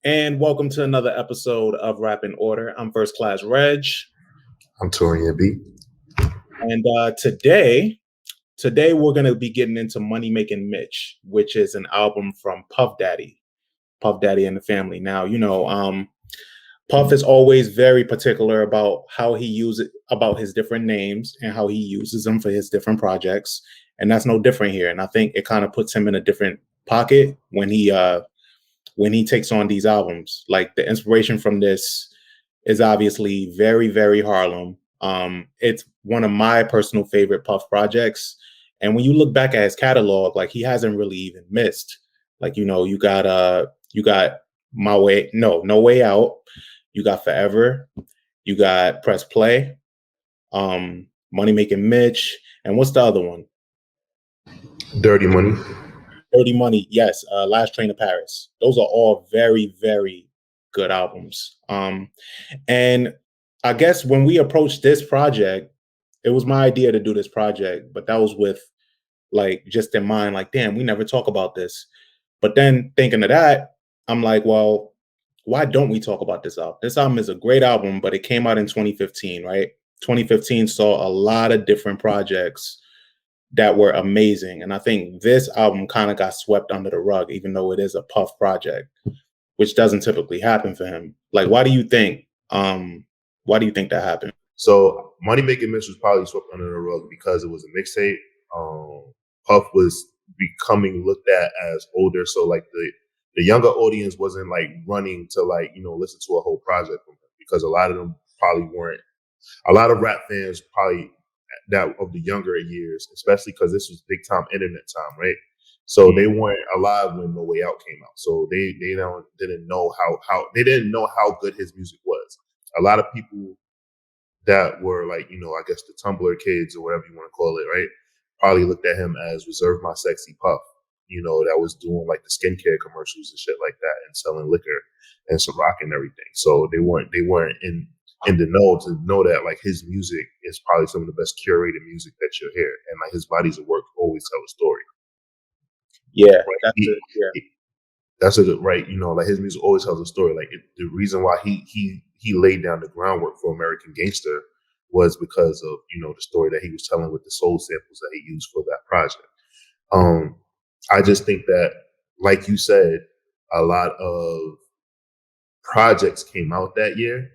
And welcome to another episode of Rap in Order. I'm First Class Reg, I'm Torian B. and today we're gonna be getting into Money Making Mitch, which is an album from Puff Daddy and the Family. Now, Puff is always very particular about how he uses about his different names and how he uses them for his different projects, and that's no different here. And I think it kind of puts him in a different pocket when he takes on these albums. Like the inspiration from this is obviously very, very Harlem. It's one of my personal favorite Puff projects. And when you look back at his catalog, like he hasn't really even missed. Like, you got No Way Out, you got Forever, you got Press Play, Money Making Mitch, and what's the other one? Dirty Money. Dirty Money, yes. Last Train to Paris. Those are all very, very good albums. And I guess when we approached this project, it was my idea to do this project, but that was with like just in mind, like, damn, we never talk about this. But then thinking of that, I'm like, well, why don't we talk about this album? This album is a great album, but it came out in 2015, right? 2015 saw a lot of different projects that were amazing. And I think this album kind of got swept under the rug, even though it is a Puff project, which doesn't typically happen for him. Like, why do you think that happened? So Money Making Mitch was probably swept under the rug because it was a mixtape. Puff was becoming looked at as older, so like the younger audience wasn't like running to like listen to a whole project from him because a lot of them probably weren't. A lot of rap fans probably that of the younger years, especially because this was big time internet time, right? So they weren't alive when No Way Out came out. So they didn't know how they didn't know how good his music was. A lot of people that were like, I guess the Tumblr kids or whatever you want to call it, right? Probably looked at him as Reserve My Sexy Puff, that was doing like the skincare commercials and shit like that and selling liquor and some rock and everything. So they weren't in the know to know that like his music is probably some of the best curated music that you'll hear. And like his bodies of work always tell a story. Yeah, right? That's a good right. Like his music always tells a story. Like the reason why he laid down the groundwork for American Gangster was because of the story that he was telling with the soul samples that he used for that project. I just think that, like you said, a lot of projects came out that year,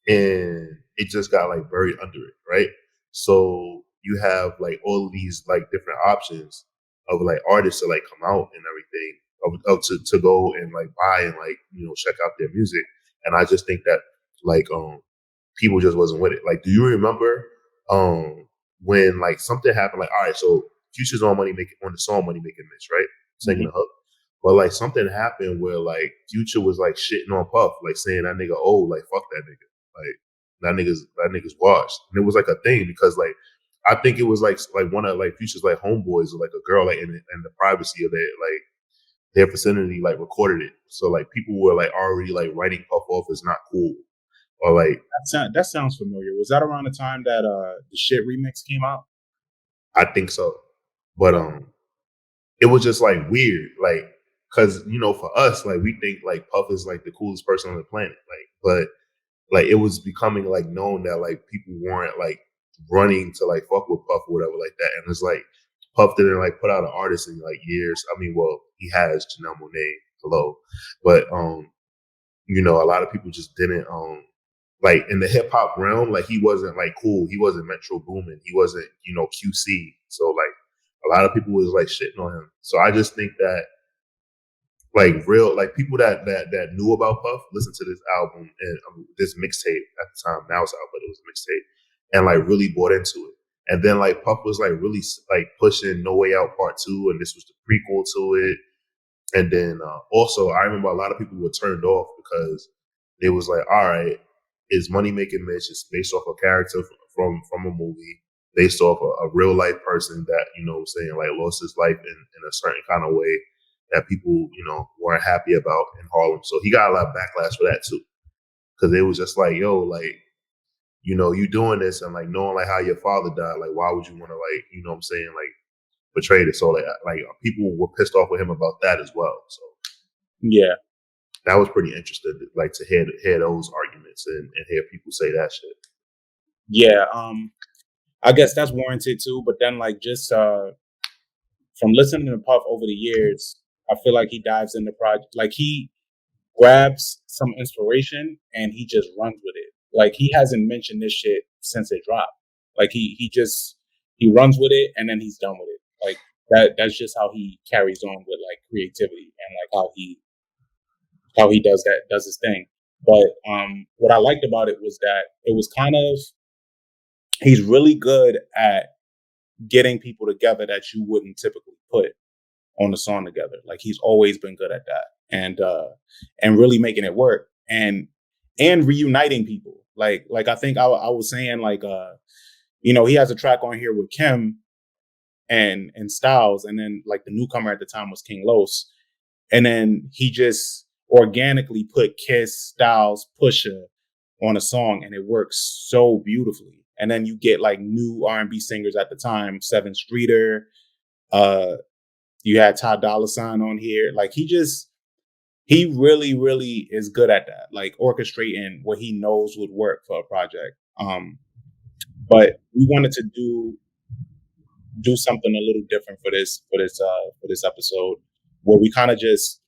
and it just got like buried under it, right? So you have like all of these like different options of like artists to like come out and everything to go and like buy and like check out their music. And I just think that like people just wasn't with it. Like, do you remember when like something happened? Like, all right, so Future's on the song Money Making Mitch, right? Singing the hook. But like something happened where like Future was like shitting on Puff, like saying that nigga old, like fuck that nigga. Like that nigga's washed. And it was like a thing because like I think it was like one of like Future's like homeboys or like a girl like in the privacy of their vicinity like recorded it. So like people were like already like writing Puff off as not cool. Or like that sounds familiar. Was that around the time that the Shit remix came out? I think so. But it was just like weird, like because for us, like we think like Puff is like the coolest person on the planet, like but like it was becoming like known that like people weren't like running to like fuck with Puff or whatever like that, and it's like Puff didn't like put out an artist in like years. I mean, well, he has Janelle Monáe, hello, but a lot of people just didn't like in the hip hop realm, like he wasn't like cool. He wasn't Metro Boomin. He wasn't QC. So like a lot of people was like shitting on him. So I just think that like real like people that knew about Puff listened to this album and this mixtape at the time. Now it's out, but it was a mixtape, and like really bought into it. And then like Puff was like really like pushing No Way Out Part 2, and this was the prequel to it. And then also I remember a lot of people were turned off because it was like, all right, is Money Making Mitch is based off a character from a movie, based off a real life person that saying like lost his life in a certain kind of way that people weren't happy about in Harlem. So he got a lot of backlash for that too, because it was just like, yo, like you doing this and like knowing like how your father died, like why would you want to like what I'm saying, like portray it? So like people were pissed off with him about that as well. So yeah, That was pretty interesting, like to hear those arguments and hear people say that shit. Yeah, I guess that's warranted too. But then, like, just from listening to Puff over the years, I feel like he dives in the project. Like he grabs some inspiration and he just runs with it. Like he hasn't mentioned this shit since it dropped. Like he runs with it and then he's done with it. Like that's just how he carries on with like creativity and like how he does his thing. But what I liked about it was that it was kind of he's really good at getting people together that you wouldn't typically put on the song together. Like he's always been good at that, and really making it work and reuniting people. Like I think I was saying like he has a track on here with Kim and Styles, and then like the newcomer at the time was King Los, and then he just organically put Kiss, Styles, Pusha on a song, and it works so beautifully. And then you get like new R&B singers at the time, Seven Streeter. Uh, you had Ty Dolla Sign on here. Like he really, really is good at that. Like orchestrating what he knows would work for a project. But we wanted to do something a little different for this episode, where we kind of just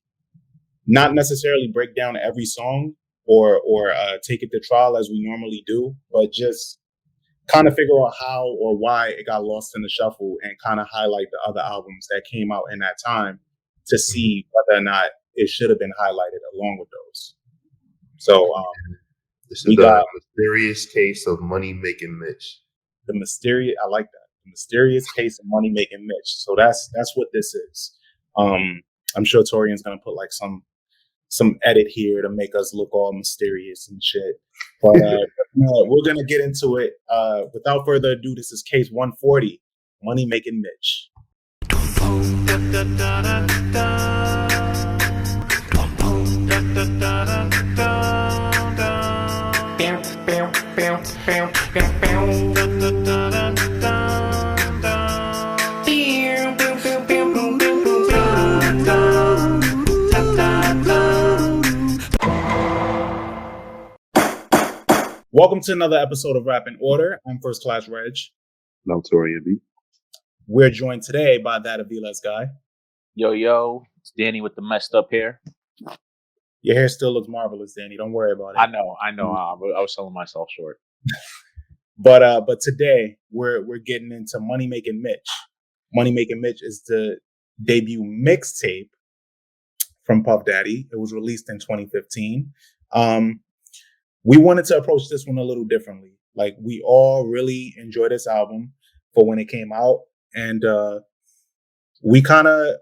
not necessarily break down every song or take it to trial as we normally do, but just kind of figure out how or why it got lost in the shuffle and kind of highlight the other albums that came out in that time to see whether or not it should have been highlighted along with those. So This is we the got mysterious case of money making Mitch. the mysterious. I like that. The mysterious case of money making Mitch. So that's what this is. I'm sure Torian's gonna put like some edit here to make us look all mysterious and shit. But we're gonna get into it. Without further ado, this is case 140, Money Making Mitch. Welcome to another episode of Rap in Order. I'm First Class Reg. No, Torian B. We're joined today by that Aviles guy. Yo, it's Danny with the messed up hair. Your hair still looks marvelous, Danny. Don't worry about it. I know. I was selling myself short. But today we're getting into Money Making Mitch. Money Making Mitch is the debut mixtape from Puff Daddy. It was released in 2015. We wanted to approach this one a little differently. Like we all really enjoyed this album for when it came out, and we kind of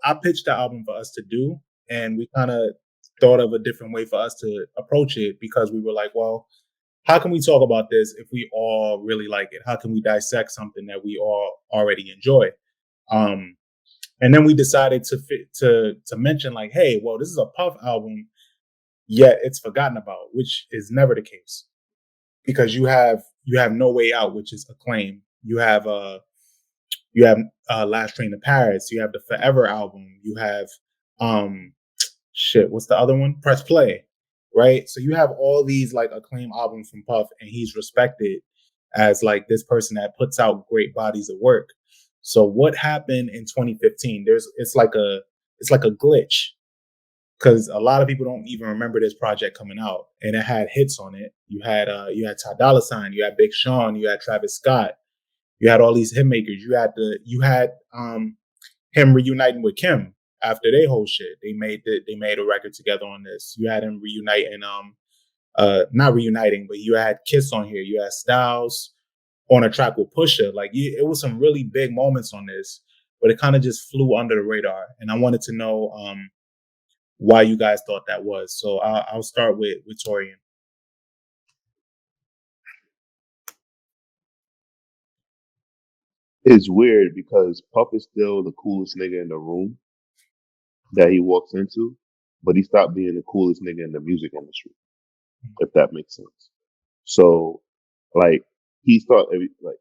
I pitched the album for us to do, and we kind of thought of a different way for us to approach it because we were like, well, how can we talk about this if we all really like it? How can we dissect something that we all already enjoy? And then we decided to mention like, hey, well, this is a Puff album, yet it's forgotten about, which is never the case because you have No Way Out, which is acclaim. You have Last Train to Paris. You have the Forever album. You have what's the other one? Press Play, right? So you have all these like acclaim albums from Puff, and he's respected as like this person that puts out great bodies of work. So what happened in 2015? It's like a glitch because a lot of people don't even remember this project coming out, and it had hits on it. You had Ty Dolla Sign, you had Big Sean, you had Travis Scott, you had all these hit makers. You had him reuniting with Kim after they whole shit. They made a record together on this. You had him reuniting, not reuniting, but you had Kiss on here. You had Styles on a track with Pusha. Like it was some really big moments on this, but it kind of just flew under the radar. And I wanted to know why you guys thought that was. So I'll start with Torian. It's weird because Puff is still the coolest nigga in the room that he walks into, but he stopped being the coolest nigga in the music industry, if that makes sense. So, like, he thought, like,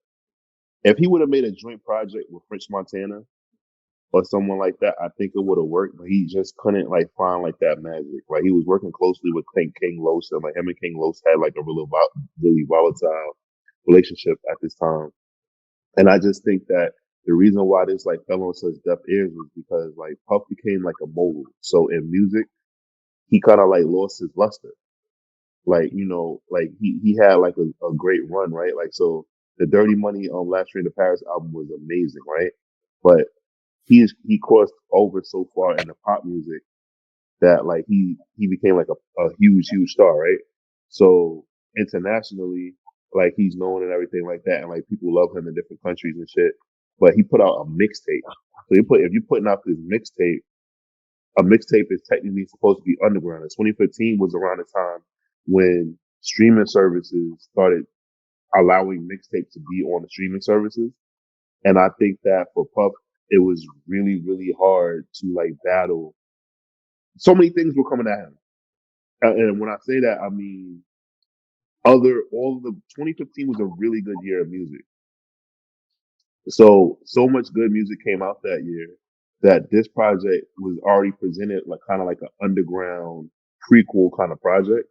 if he would have made a joint project with French Montana, or someone like that, I think it would have worked. But he just couldn't like find like that magic. Like he was working closely with King Los, and like him and King Los had like a really volatile relationship at this time. And I just think that the reason why this like fell on such deaf ears was because like Puff became like a mogul. So in music, he kind of like lost his luster. Like, like he had like a great run, right? Like, so the Dirty Money Last Train to Paris album was amazing, right? But he crossed over so far into pop music that like he became like a huge star, right? So internationally, like he's known and everything like that, and like people love him in different countries and shit. But he put out a mixtape. So if you're putting out this mixtape, a mixtape is technically supposed to be underground. And 2015 was around the time when streaming services started allowing mixtapes to be on the streaming services. And I think that for Puff, it was really hard to like battle. So many things were coming at him. And when I say that, I mean, all of the 2015 was a really good year of music. So much good music came out that year that this project was already presented like kind of like an underground prequel kind of project.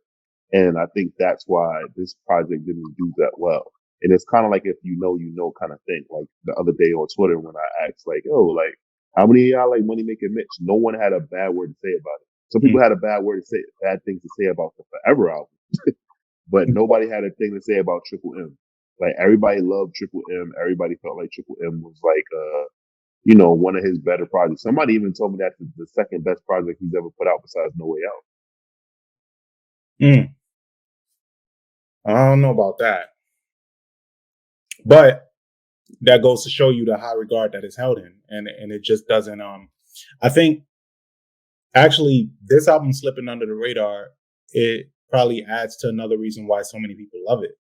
And I think that's why this project didn't do that well. And it's kind of like if you know kind of thing. Like the other day on Twitter when I asked like, oh, like how many of y'all like Money Making Mitch? No one had a bad word to say about it. Some people had a bad things to say about the Forever album, but nobody had a thing to say about Triple M. Like everybody loved Triple M. Everybody felt like Triple M was like, one of his better projects. Somebody even told me that's the second best project he's ever put out besides No Way Out. Mm. I don't know about that, but that goes to show you the high regard that is held in, and it just doesn't. I think actually this album slipping under the radar, it probably adds to another reason why so many people love it.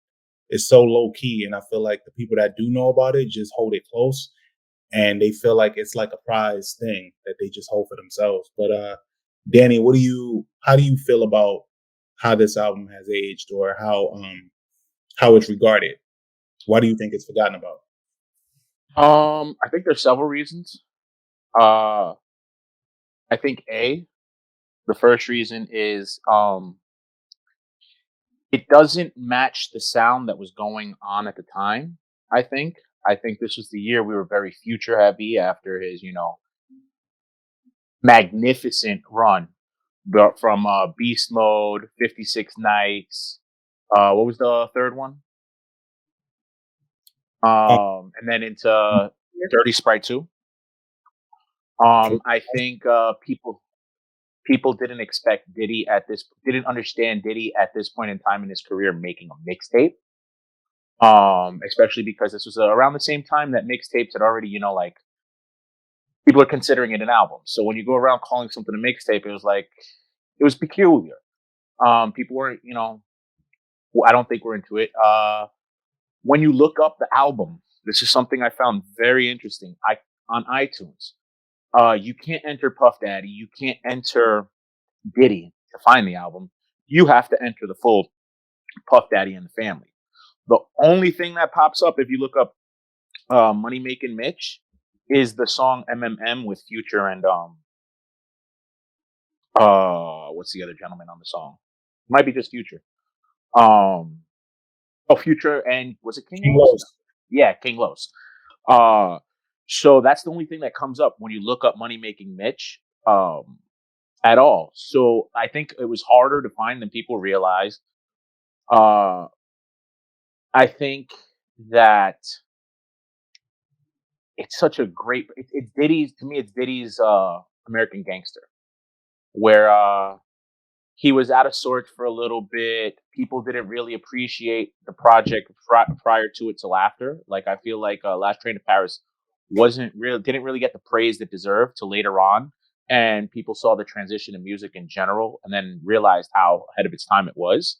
It's so low key, and I feel like the people that do know about it just hold it close, and they feel like it's like a prize thing that they just hold for themselves. But Danny, how do you feel about how this album has aged, or how it's regarded? Why do you think it's forgotten about? I think there's several reasons. Uh, I think the first reason is it doesn't match the sound that was going on at the time. I think this was the year we were very future heavy after his, magnificent run from Beast Mode, 56 Nights. What was the third one? Uh, And then into Dirty Sprite 2. I think people didn't understand Diddy at this point in time in his career making a mixtape. Especially because this was around the same time that mixtapes had already, like people are considering it an album. So when you go around calling something a mixtape, it was peculiar. People weren't, I don't think we're into it. When you look up the album, this is something I found very interesting. On iTunes, you can't enter Puff Daddy, you can't enter Diddy to find the album. You have to enter the full Puff Daddy and the Family. The only thing that pops up if you look up Money Making Mitch is the song MMM with Future and what's the other gentleman on the song? Might be just Future. Future and was it King Los? Yeah, King Los. So that's the only thing that comes up when you look up Money Making Mitch at all. So I think it was harder to find than people realized. I think that it's such a great. It's Diddy's to me. It's Diddy's American Gangster, where he was out of sorts for a little bit. People didn't really appreciate the project prior to it till after. Like I feel like Last Train to Paris didn't really get the praise it deserved till later on, and people saw the transition in music in general, and then realized how ahead of its time it was.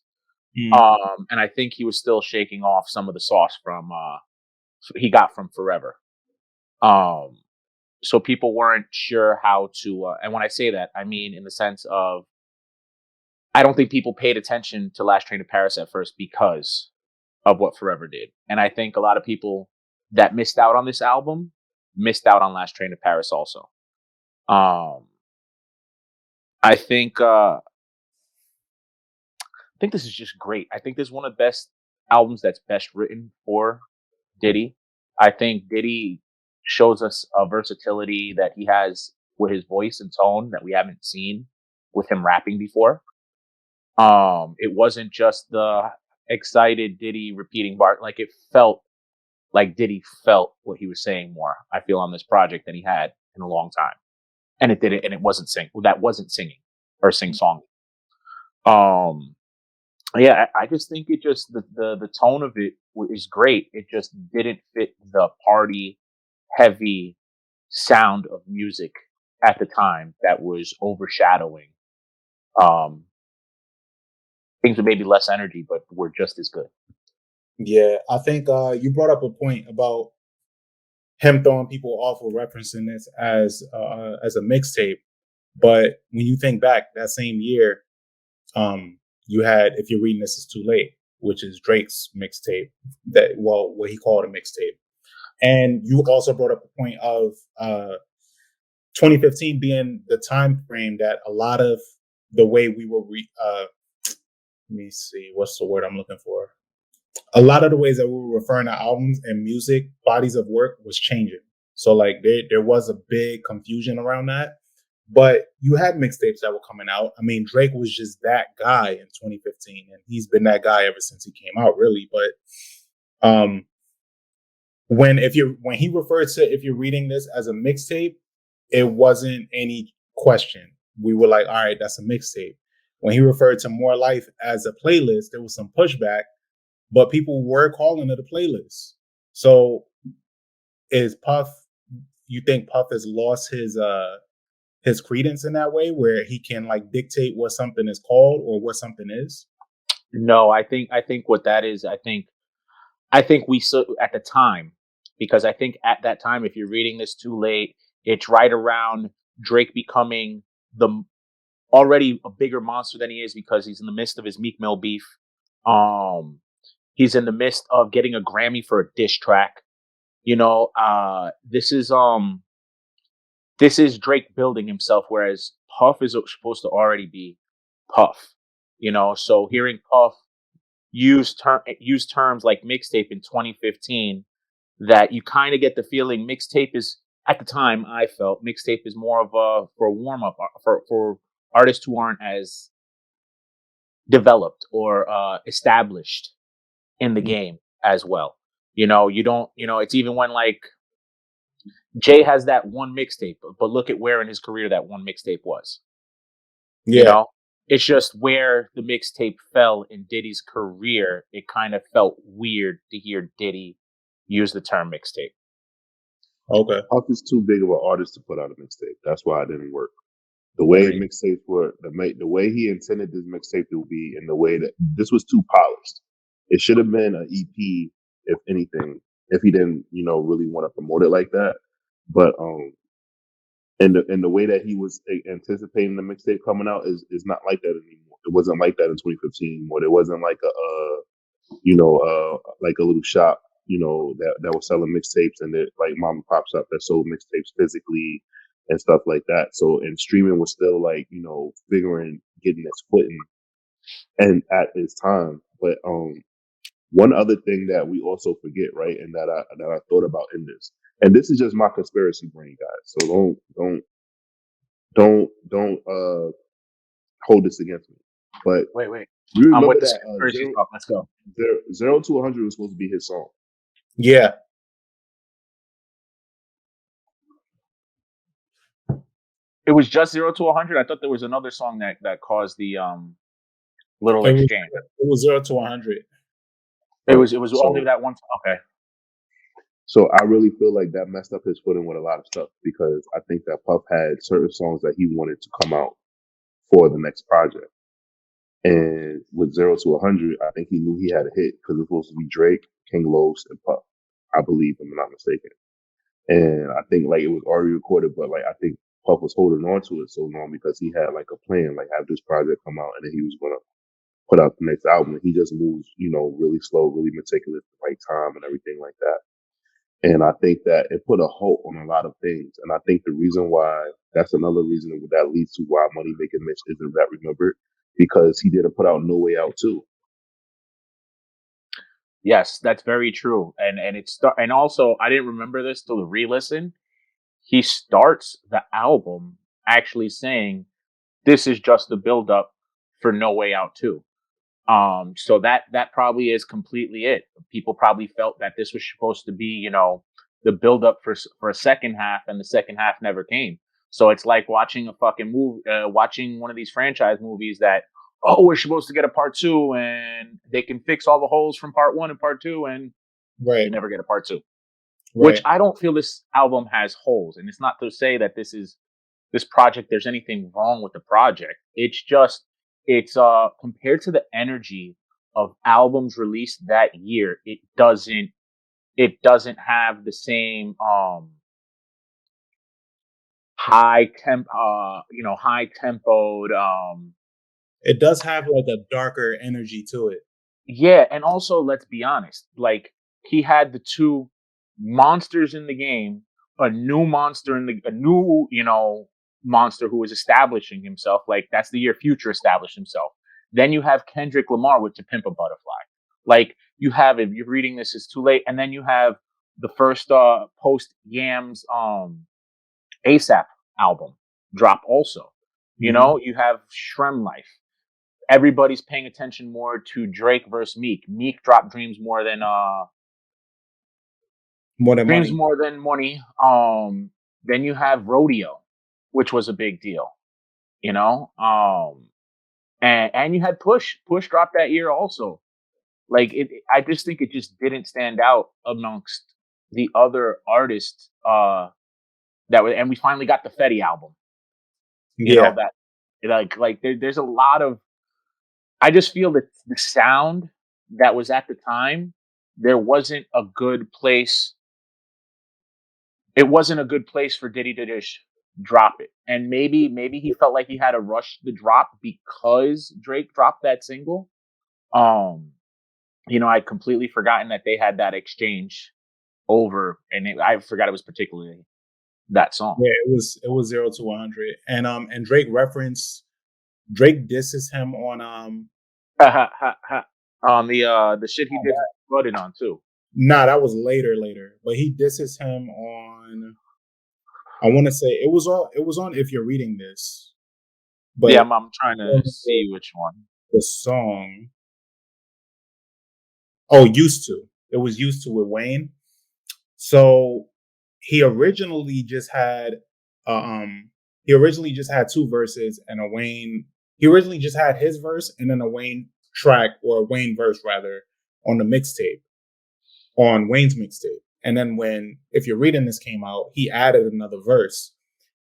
And I think he was still shaking off some of the sauce from he got from Forever. Um, so people weren't sure how to, and when I say that, I mean in the sense of I don't think people paid attention to Last Train to Paris at first because of what Forever did. And I think a lot of people that missed out on this album missed out on Last Train to Paris also. Um, I think this is just great. I think this is one of the best albums that's best written for Diddy. I think Diddy shows us a versatility that he has with his voice and tone that we haven't seen with him rapping before. It wasn't just the excited Diddy repeating bar. Like it felt like Diddy felt what he was saying more. I feel on this project than he had in a long time, and it did it, and it wasn't that wasn't singing or sing song. Um, yeah, I just think it just the tone of it is great. It just didn't fit the party heavy sound of music at the time that was overshadowing um, things with maybe less energy, but were just as good. Yeah, I think you brought up a point about him throwing people off with referencing this as a mixtape. But when you think back, that same year, you had "If You're Reading This Is Too Late," which is Drake's mixtape. What he called a mixtape. And you also brought up the point of 2015 being the time frame that a lot of the way we were. Let me see, what's the word I'm looking for? A lot of the ways that we were referring to albums and music, bodies of work was changing. So like there was a big confusion around that. But you had mixtapes that were coming out. I mean, Drake was just that guy in 2015, and he's been that guy ever since he came out, really. But when he referred to "If You're Reading This" as a mixtape, it wasn't any question. We were like, all right, that's a mixtape. When he referred to "More Life" as a playlist, there was some pushback, but people were calling it a playlist. So is Puff? You think Puff has lost his credence in that way, where he can like dictate what something is called or what something is? No, I think what that is, I think we so at the time, because I think at that time, if you're reading this too late, it's right around Drake becoming the already a bigger monster than he is because he's in the midst of his Meek Mill beef. Um, he's in the midst of getting a Grammy for a diss track. This is Drake building himself, whereas Puff is supposed to already be Puff. So hearing Puff use terms like mixtape in 2015, that you kind of get the feeling mixtape is at the time I felt mixtape is more of a for a warm up for artists who aren't as developed or established in the game as well. You don't. It's even when like Jay has that one mixtape, but look at where in his career that one mixtape was. You Yeah. know, it's just where the mixtape fell in Diddy's career. It kind of felt weird to hear Diddy use the term mixtape. Okay. Puff is too big of an artist to put out a mixtape. That's why it didn't work. The way Agreed. mixtapes were, the way he intended this mixtape to be, and the way that this was too polished. It should have been an EP, if anything, if he didn't, really want to promote it like that. But and the way that he was anticipating the mixtape coming out is not like that anymore. It wasn't like that in 2015 anymore. It wasn't like like a little shop, that was selling mixtapes, and that like mom and pop shop that sold mixtapes physically and stuff like that. So, and streaming was still like, figuring, getting its footing and at its time. But one other thing that we also forget, right, and that I thought about in this, and this is just my conspiracy brain, guys. So don't hold this against me. But Wait. you I'm remember with the that conspiracy talk. Let's go. zero to 100 was supposed to be his song. Yeah. It was just 0 to 100. I thought there was another song that caused the little It was exchange. it was 0 to 100. It Right. was it was only So that one. Okay. so I really feel like that messed up his footing with a lot of stuff, because I think that Puff had certain songs that he wanted to come out for the next project. And with 0 to 100, I think he knew he had a hit because it was supposed to be Drake, King Los, and Puff. I believe, if I'm not mistaken. And I think like it was already recorded, but like I think Puff was holding on to it so long because he had like a plan, like have this project come out, and then he was gonna put out the next album. And he just moves, really slow, really meticulous, the right time and everything like that. And I think that it put a halt on a lot of things. And I think the reason why that's another reason that leads to why Money Making Mitch isn't that remembered, because he didn't put out No Way Out too. Yes, that's very true. And also I didn't remember this till the re-listen. He starts the album actually saying this is just the build up for No Way Out too. So that probably is completely it. People probably felt that this was supposed to be, the build up for a second half, and the second half never came. So it's like watching a fucking movie, watching one of these franchise movies that, oh, we're supposed to get a part two, and they can fix all the holes from part one and part two, and Right. you never get a part two. Which Right. I don't feel this album has holes, and it's not to say that this project there's anything wrong with the project. It's compared to the energy of albums released that year, it doesn't have the same high tempoed It does have like a darker energy to it. yeah. And also, let's be honest, like, he had the two monsters in the game, a new monster a new, monster who was establishing himself. Like, that's the year Future established himself. Then you have Kendrick Lamar with To Pimp a Butterfly. Like, you have, if you're reading this, it's too late. And then you have the first post Yams ASAP album drop also. Mhm. You have Shrem Life. Everybody's paying attention more to Drake versus Meek. Meek dropped More than Dreams money. More Than Money. Then you have Rodeo, which was a big deal, you know. And you had Push dropped that year also. Like, I just think it just didn't stand out amongst the other artists. And we finally got the Fetty album. Yeah. That there's a lot of. I just feel that the sound that was at the time, there wasn't a good place. It wasn't a good place for Diddy to just drop it. And maybe he felt like he had to rush the drop because Drake dropped that single. Um, I'd completely forgotten that they had that exchange and I forgot it was particularly that song. Yeah, it was 0 to 100. And Drake disses him on On the shit he did Flooded on too. nah, that was later. But he disses him on, I want to say it was on If You're Reading This. Yeah, But I'm trying to see which one. the song, oh, Used To. It was Used To with Wayne. So he originally just had uh, um he originally just had two verses and a Wayne. He originally just had his verse and then a Wayne track, or a Wayne verse rather, on the mixtape, on Wayne's mixtape. And then when If You're Reading This came out, he added another verse.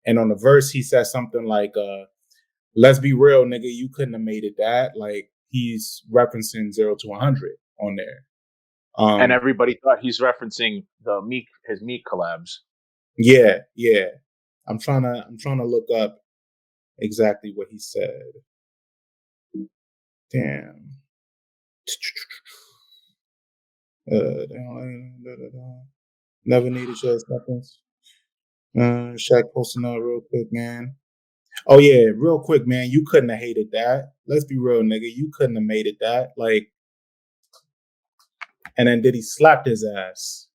And on the verse he says something like let's be real, nigga, you couldn't have made it that. Like, he's referencing 0 to 100 on there. And everybody thought he's referencing his Meek collabs. Yeah. I'm trying to look up exactly what he said. Damn. Never needed your acceptance. Shaq posting up real quick, man. Oh yeah, real quick, man. You couldn't have hated that. Let's be real, nigga. You couldn't have made it that. Like, and then did he slapped his ass?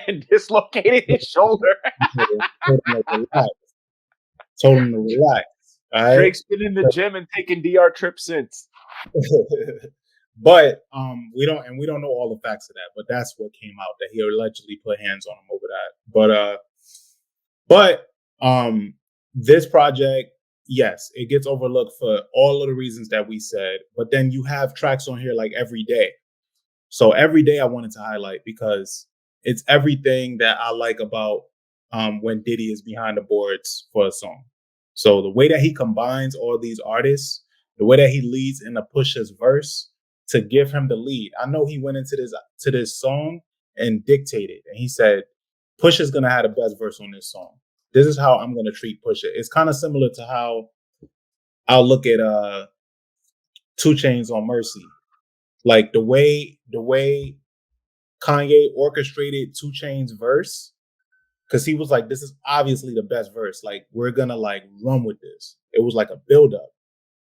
And dislocated his shoulder. Told him to relax. Told him to relax. All right. Drake's been in the gym and taking DR trips since. But we don't know all the facts of that. But that's what came out, that he allegedly put hands on him over that. But this project, yes, it gets overlooked for all of the reasons that we said. But then you have tracks on here like Every Day. So Every Day I wanted to highlight because it's everything that I like about when Diddy is behind the boards for a song. So the way that he combines all these artists, the way that he leads in the Pusha's verse to give him the lead. I know he went into this song and dictated, and he said, Pusha's gonna have the best verse on this song. This is how I'm gonna treat Pusha. It's kind of similar to how I'll look at 2 Chainz on Mercy. Like the way Kanye orchestrated 2 Chainz verse, because he was like, this is obviously the best verse. Like, we're gonna like run with this. It was like a build-up.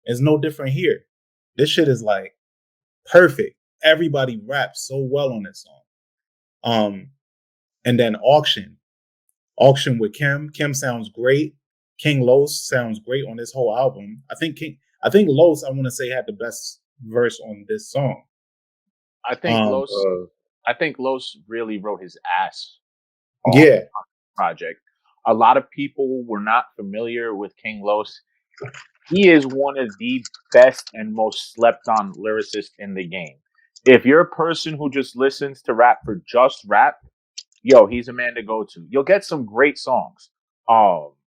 It's no different here. This shit is like perfect. Everybody raps so well on this song. And then Auction with Kim. Kim sounds great. King Los sounds great on this whole album. I think Los, I want to say, had the best verse on this song. I think Um, Los really wrote his ass off yeah, on the project. A lot of people were not familiar with King Los. He is one of the best and most slept on lyricists in the game. If you're a person who just listens to rap for just rap, yo, he's a man to go to. You'll get some great songs.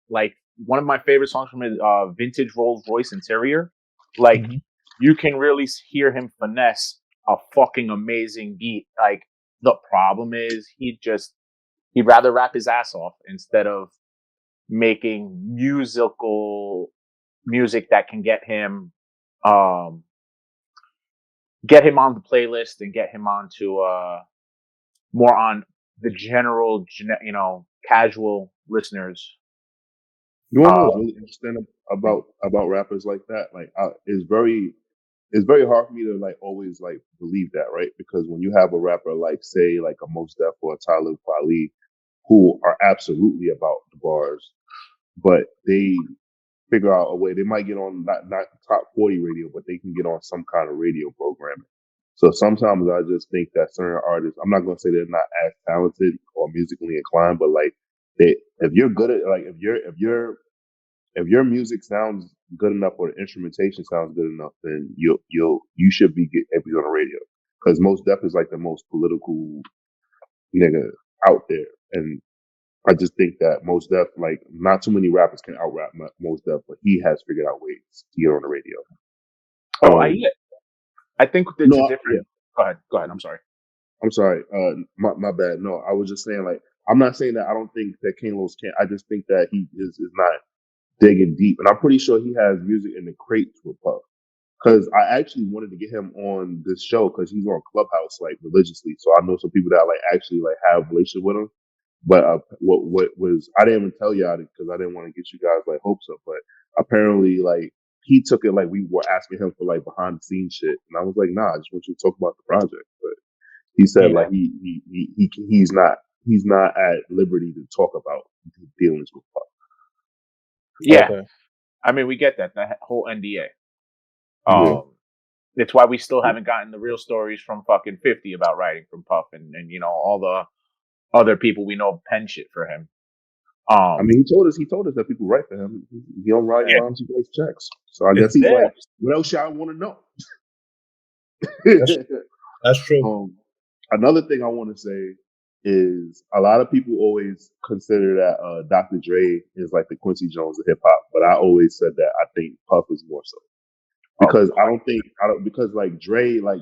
Like one of my favorite songs from his Vintage Rolls Royce Interior. Like Mhm. you can really hear him finesse a fucking amazing beat. Like the problem is he'd rather rap his ass off instead of making music that can um get him on the playlist and get him onto more on the general casual listeners. You want to know Uh what's really interesting about rappers like that? Like, it's very hard for me to like always like believe that, right? Because when you have a rapper like, say, like a Mos Def or a Talib Kweli, who are absolutely about the bars, but they figure out a way. They might get on not top 40 radio, but they can get on some kind of radio programming. So sometimes I just think that certain artists, I'm not going to say they're not as talented or musically inclined, but like if you're good at like if your music sounds good enough or the instrumentation sounds good enough, then you should able to be on the radio. Because Most Def is like the most political nigga out there, and I just think that Most Def, like, not too many rappers can out rap Most Def, but he has figured out ways to get on the radio. oh, I think it's a No, yeah, different. Go ahead. I'm sorry. I'm sorry. My bad. No, I was just saying, like, I'm not saying that I don't think that King Los can't. I just think that he is not digging deep, and I'm pretty sure he has music in the crates with Puff. Because I actually wanted to get him on this show because he's on Clubhouse like religiously. So I know some people that like actually like have a relationship with him. But what was I didn't even tell y'all because I didn't want to get you guys like hopes up. But apparently, like he took it like we were asking him for like behind the scenes shit, and I was like, nah, I just want you to talk about the project. But he said Yeah, like he's not at liberty to talk about his dealings with Puff. yeah. Okay. I mean, we get that whole NDA. Yeah, It's why we still haven't gotten the real stories from fucking 50 about writing from Puff and all the other people we know pen shit for him. I mean he told us that people write for him. He don't write Yeah, rhymes, he writes checks. So I guess it's he's there. like, what else y'all want to know? That's that's true. Another thing I want to say is a lot of people always consider that Dr. Dre is like the Quincy Jones of hip hop, but I always said that I think Puff is more so Oh, because I don't because like Dre, like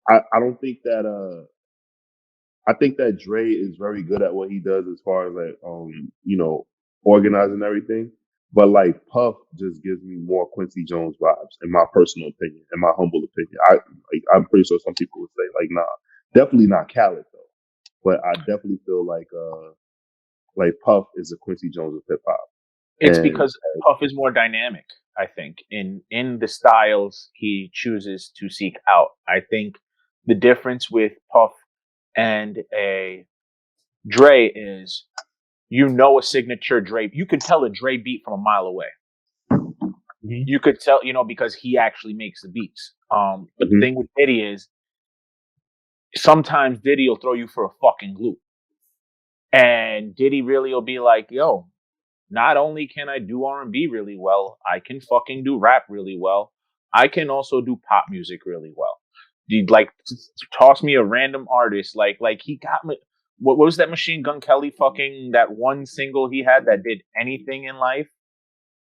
I don't think that I think that Dre is very good at what he does as far as like organizing everything. But like Puff just gives me more Quincy Jones vibes, in my personal opinion, in my humble opinion. I'm pretty sure some people would say like, nah, definitely not Khaled though. But I definitely feel like Puff is a Quincy Jones of hip hop. it's And because Puff is more dynamic. I think in the styles he chooses to seek out. I think the difference with Puff and a Dre is a signature Dre. You could tell a Dre beat from a mile away. Mhm. You could tell, because he actually makes the beats. But the mhm. thing with Diddy is sometimes Diddy will throw you for a fucking loop. And Diddy really will be like, yo, not only can I do R&B really well, I can fucking do rap really well. I can also do pop music really well. You'd like toss me a random artist like he got me. What was that Machine Gun Kelly fucking that one single he had that did anything in life?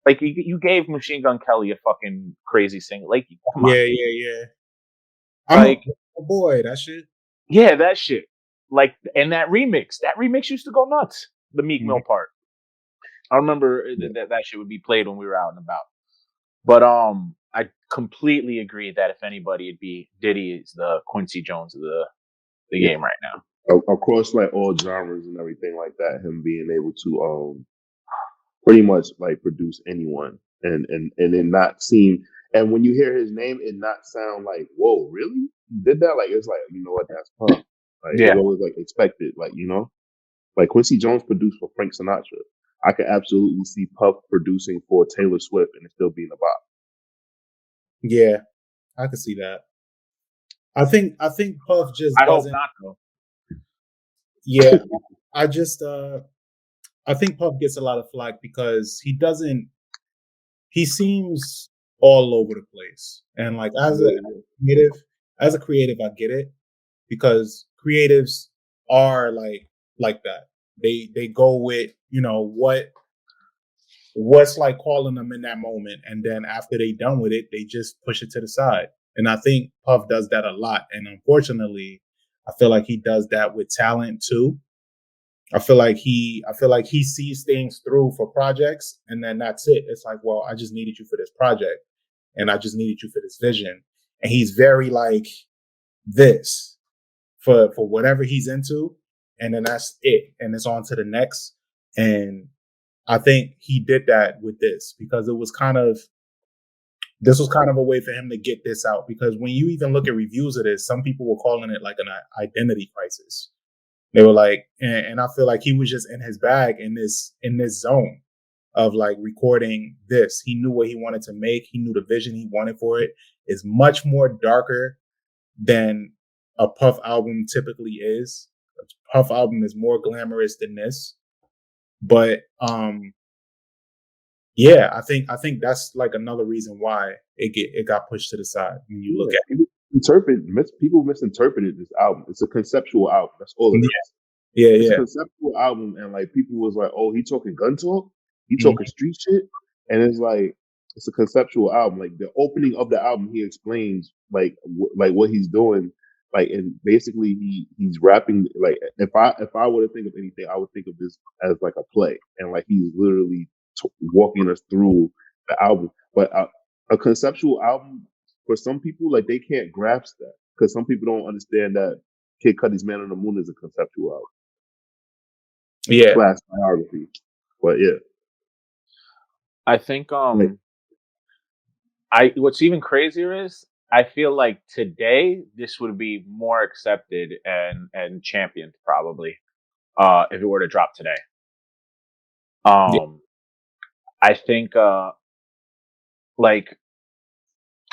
Like you gave Machine Gun Kelly a fucking crazy single. Like come on, Yeah, yeah, yeah. I'm a like boy. That shit. yeah, that shit. Like and that remix used to go nuts. The Meek Mhm. Mill part. I remember Yeah. that shit would be played when we were out and about. But I completely agree that if anybody, it'd be Diddy is the Quincy Jones of the Yeah. game right now. Across like all genres and everything like that, him being able to pretty much like produce anyone and then not seem, and when you hear his name, it not sound like, whoa, really? You did that? Like, it's like, you know what, that's Puff. Like, it's Yeah, always like expected, like, you know, like Quincy Jones produced for Frank Sinatra. I could absolutely see Puff producing for Taylor Swift and it still being a bop. Yeah, I can see that. I think Puff just I hope doesn't. not though. Yeah, I just I think Puff gets a lot of flack because he doesn't. He seems all over the place, and like creative, as a creative, I get it because creatives are like that. They go with what's like calling them in that moment, and then after they done with it, they just push it to the side. And I think Puff does that a lot, and unfortunately, I feel like he does that with talent too. I feel like he sees things through for projects, and then that's it. It's like, well, I just needed you for this project, and I just needed you for this vision. And he's very like this for whatever he's into, and then that's it, and it's on to the next. And I think he did that with this because this was kind of a way for him to get this out. Because when you even look at reviews of this, some people were calling it like an identity crisis. They were like, and I feel like he was just in his bag in this zone of like recording this. He knew what he wanted to make. He knew the vision he wanted for it is much more darker than a Puff album typically is. A Puff album is more glamorous than this, but yeah, I think that's like another reason why it got pushed to the side when you look Yeah, at people misinterpreted this album. It's a conceptual album. That's all it it. is. Yeah, It's a yeah, conceptual album, and like people was like, "Oh, he talking gun talk, he yeah. talking street shit," and it's like it's a conceptual album. Like the opening of the album, he explains like what he's doing, like, and basically he's rapping. Like if I were to think of anything, I would think of this as like a play, and like he's literally walking us through the album. But a conceptual album for some people, like they can't grasp that because some people don't understand that Kid Cudi's Man on the Moon is a conceptual album Yeah. slash biography. But yeah, I think like I what's even crazier is I feel like today this would be more accepted and championed probably if it were to drop today. Yeah. Um I think like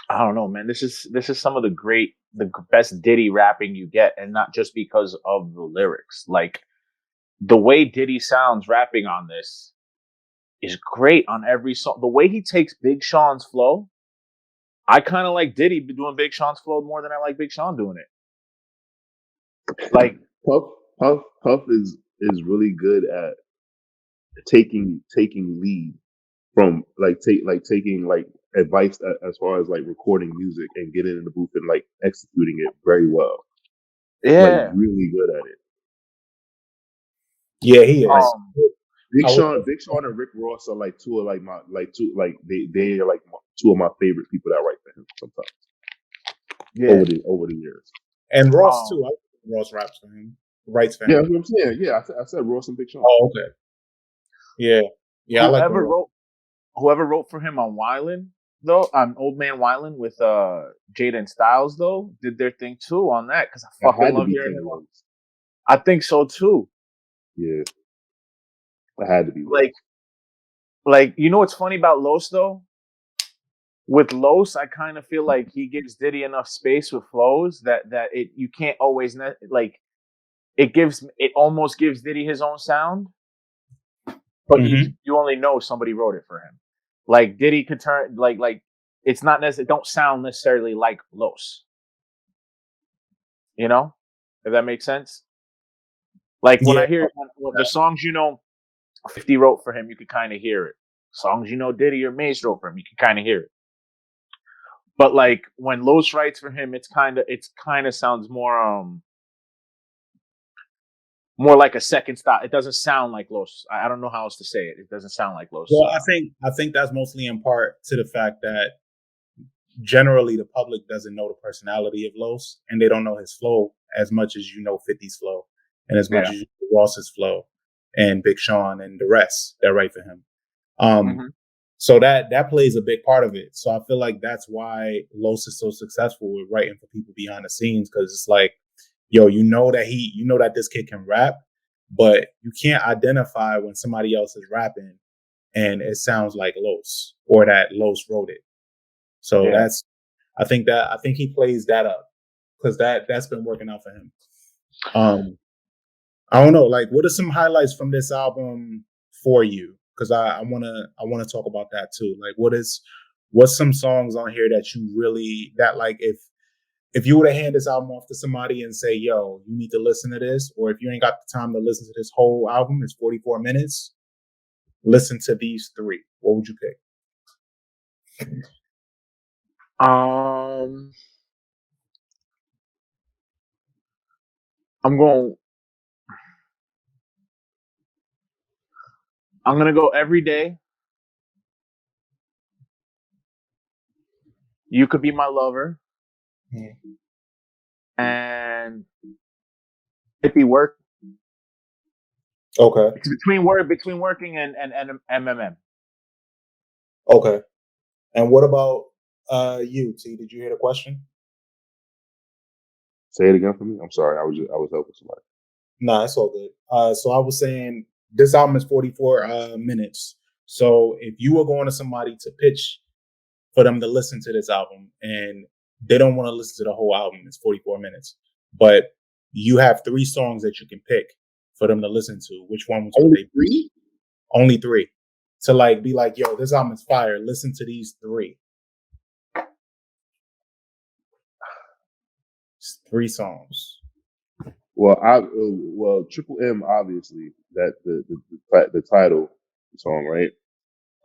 I don't know, man. This is some of the best Diddy rapping you get, and not just because of the lyrics. Like the way Diddy sounds rapping on this is great on every song. The way he takes Big Sean's flow, I kind of like Diddy doing Big Sean's flow more than I like Big Sean doing it. Like, Puff, Puff is really good at taking lead from taking like advice as far as like recording music and getting in the booth and like executing it very well. Like yeah. really good at it. Yeah, he Like is. I would, Big Sean and Rick Ross are like two of like my like two like they are like two of my favorite people that write for him sometimes Yeah. over the years. and Ross Um, too. I think Ross raps for him, writes for Yeah, him. that's what I'm saying. Yeah, I said Ross and Big Sean. Oh, okay. Yeah, yeah. I like the whoever Ross. wrote whoever wrote for him on Wyland though, on Old Man Wyland with Jada and Styles though, did their thing too on that because I I fucking had to love be hearing Ken him. Los. I think so too. Yeah, I had to be Los. Like you know what's funny about Los though? With Los, I kind of feel like he gives Diddy enough space with flows that it you can't always like it almost gives Diddy his own sound, but Mm-hmm. you only know somebody wrote it for him. Like Diddy could turn like it's not necessarily don't sound necessarily like Los, you know, if that makes sense. Like when Yeah, I hear when the songs 50 wrote for him, you could kind of hear it. Songs Diddy or Mace wrote for him, you can kind of hear it. But like when Los writes for him, it's kind of sounds more like a second style. It doesn't sound like Los. I don't know how else to say it. It doesn't sound like Los. well, I think that's mostly in part to the fact that generally the public doesn't know the personality of Los, and they don't know his flow as much as you know 50's flow, and as much Yeah. as you know Ross's flow, and Big Sean and the rest that write for him. Um, Mhm. so that plays a big part of it. So I feel like that's why Los is so successful with writing for people behind the scenes, because it's like, yo, you know that this kid can rap, but you can't identify when somebody else is rapping and it sounds like Los or that Los wrote it. So Yeah. I think he plays that up because that's been working out for him. I don't know, like what are some highlights from this album for you? Because I wanna talk about that too. Like what's some songs on here that you really that like if you were to hand this album off to somebody and say, yo, you need to listen to this, or if you ain't got the time to listen to this whole album, it's 44 minutes, listen to these three. What would you pick? Um, I'm going. I'm gonna go Every Day. You Could Be My Lover, and It Be Work. Okay. Between working and MMM. Okay. And what about you, T? Did you hear the question? Say it again for me. I'm sorry. I was helping somebody. Nah, it's all good. So I was saying this album is 44 minutes. So if you were going to somebody to pitch for them to listen to this album and they don't want to listen to the whole album, it's 44 minutes. But you have three songs that you can pick for them to listen to. Which ones would Only they be? three? Only three. To like be like, yo, this album is fire. Listen to these three. It's three songs. Well, Triple M, obviously, that the title song, right?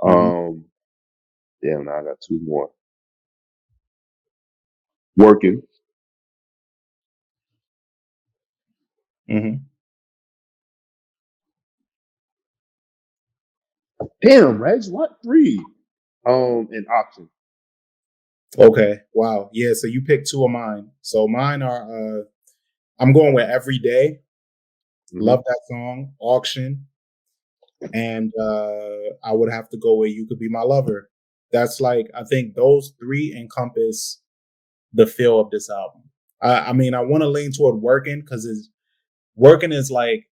Mm-hmm. Damn, now I got two more. Working. Mm-hmm. Damn, Reg, what three? And Option. Okay. Wow. Yeah. So you picked two of mine. So mine are I'm going with Every Day. Mm-hmm. Love that song. Auction. And I would have to go with You Could Be My Lover. That's like I think those three encompass the feel of this album. I mean, I want to lean toward Working because Working is like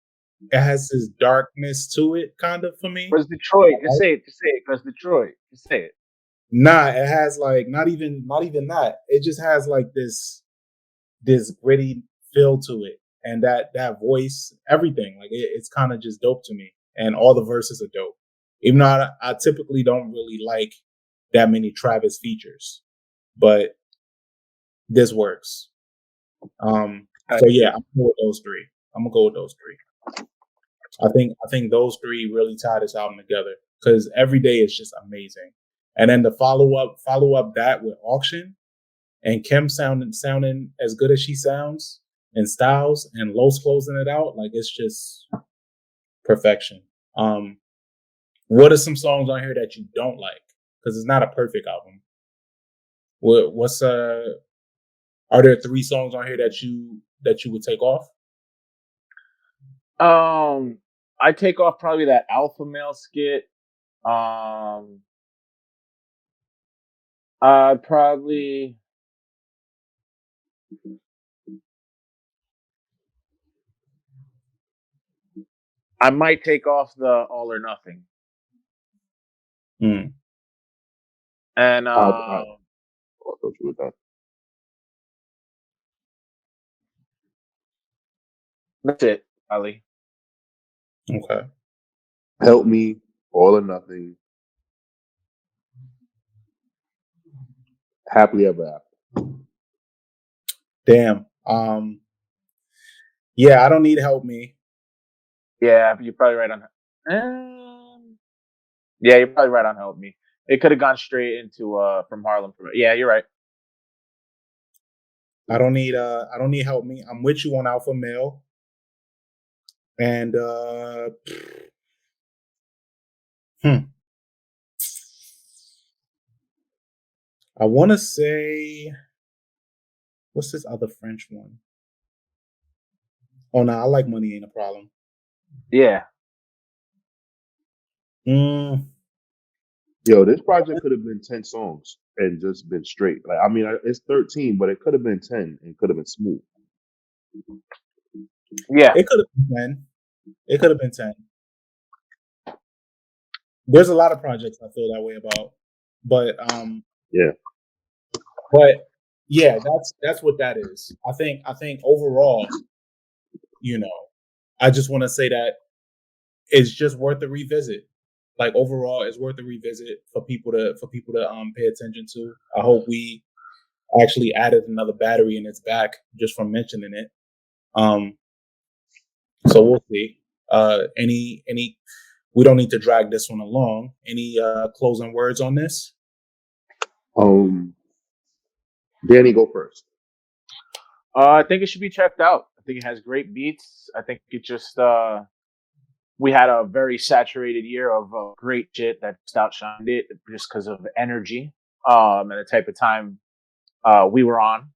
it has this darkness to it, kind of for me. Cause Detroit. Just say it. Just say it. Cause Detroit. Just say it. Nah, it has like not even that. It just has like this gritty feel to it, and that voice, everything. Like it's kind of just dope to me, and all the verses are dope. Even though I typically don't really like that many Travis features, but this works. So yeah, I'm gonna go with those three. I'm gonna go with those three. I think those three really tie this album together because Every Day is just amazing, and then the follow up that with Auction and Kim sounding as good as she sounds, and Styles and Los closing it out, like it's just perfection. What are some songs on here that you don't like? Because it's not a perfect album. What's are there three songs on here that you would take off? I take off probably that alpha male skit. Um, probably. I might take off the All or Nothing, Hmm. and I thought you were done. that's it, Ali. Okay. Help Me, All or Nothing, Happily Ever After. Damn. Yeah, I don't need Help Me. Yeah, you're probably right on. Yeah, you're probably right on Help Me. It could have gone straight into From Harlem. Yeah, you're right. I don't need Help Me. I'm with you on Alpha Male. And hmm. I want to say, what's this other French one? Oh no, I like Money Ain't a Problem. Yeah. Mm, Yo, this project could have been 10 songs and just been straight. Like, I mean, it's 13, but it could have been 10 and could have been smooth. Yeah. it could have been 10. It could have been 10. There's a lot of projects I feel that way about, but Yeah. but yeah, that's what that is. I think overall, you know, I just want to say that it's just worth a revisit. Like overall, it's worth a revisit for people to pay attention to. I hope we actually added another battery in its back just from mentioning it. Um, so we'll see. Any we don't need to drag this one along. Any closing words on this? Danny, go first. I think it should be checked out. I think it has great beats. I think it just we had a very saturated year of great shit that just outshined it just because of energy and the type of time we were on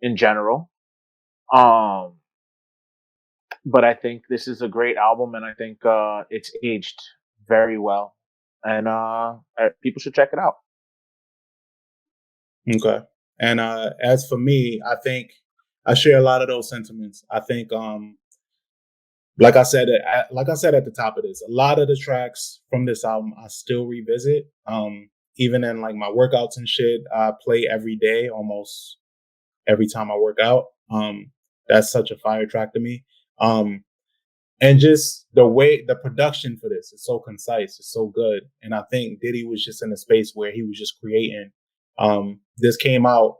in general. But I think this is a great album, and I think it's aged very well, and people should check it out. Okay. And as for me, I think I share a lot of those sentiments. I think, like I said, at the top of this, a lot of the tracks from this album I still revisit. Even in like my workouts and shit, I play every day, almost every time I work out. That's such a fire track to me. And just the way the production for this is so concise, it's so good. And I think Diddy was just in a space where he was just creating. This came out.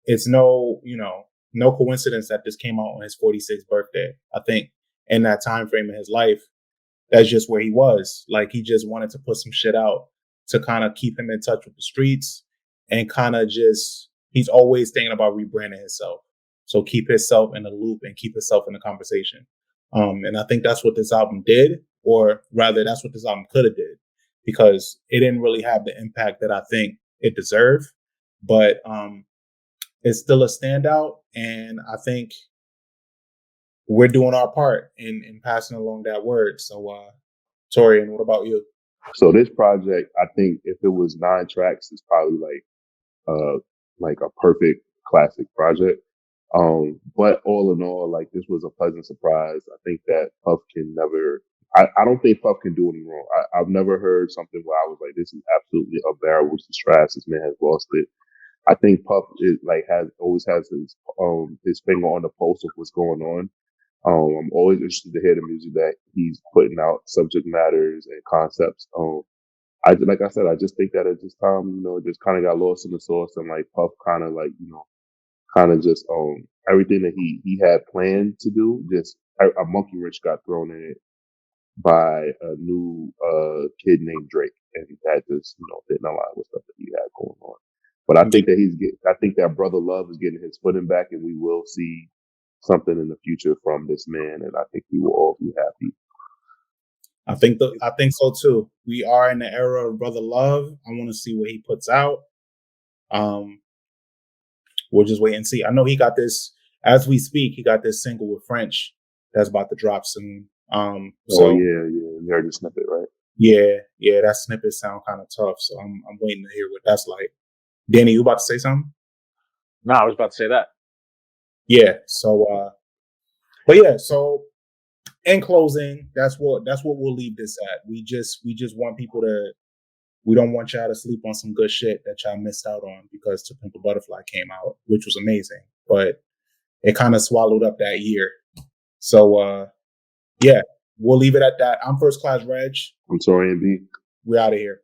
It's no coincidence that this came out on his 46th birthday. I think in that time frame in his life, that's just where he was. Like he just wanted to put some shit out to kind of keep him in touch with the streets and kind of just he's always thinking about rebranding himself. So keep himself in the loop and keep himself in the conversation. And I think that's what this album did, or rather, that's what this album could have did, because it didn't really have the impact that I think it deserved. But it's still a standout, and I think we're doing our part in passing along that word. So, Torian, what about you? So this project, I think if it was 9 tracks, it's probably like a perfect classic project. But all in all, like this was a pleasant surprise. I think that Puff can never. I don't think Puff can do any wrong. I've never heard something where I was like, "This is absolutely unbearable. This is trash. This man has lost it." I think Puff is like always has his finger on the pulse of what's going on. I'm always interested to hear the music that he's putting out, subject matters and concepts. Like I said, I just think that at this time, it just kind of got lost in the sauce, and like Puff kind of like kind of just everything that he had planned to do, just a monkey wrench got thrown in it by a new kid named Drake, and that just didn't align with stuff that he had going on. But I think that I think that Brother Love is getting his footing back, and we will see something in the future from this man, and I think we will all be happy. I think so too. We are in the era of Brother Love. I want to see what he puts out. We'll just wait and see. I know he got this as we speak. He got this single with French that's about to drop soon. So you heard the snippet, right? Yeah, that snippet sound kind of tough. So I'm waiting to hear what that's like. Danny, you about to say something? No, I was about to say that. Yeah. So, but yeah. So in closing, that's what we'll leave this at. We just want people to. We don't want y'all to sleep on some good shit that y'all missed out on because To Pimp a Butterfly came out, which was amazing, but it kind of swallowed up that year. So yeah, we'll leave it at that. I'm First Class Reg. I'm sorry, MB. We're out of here.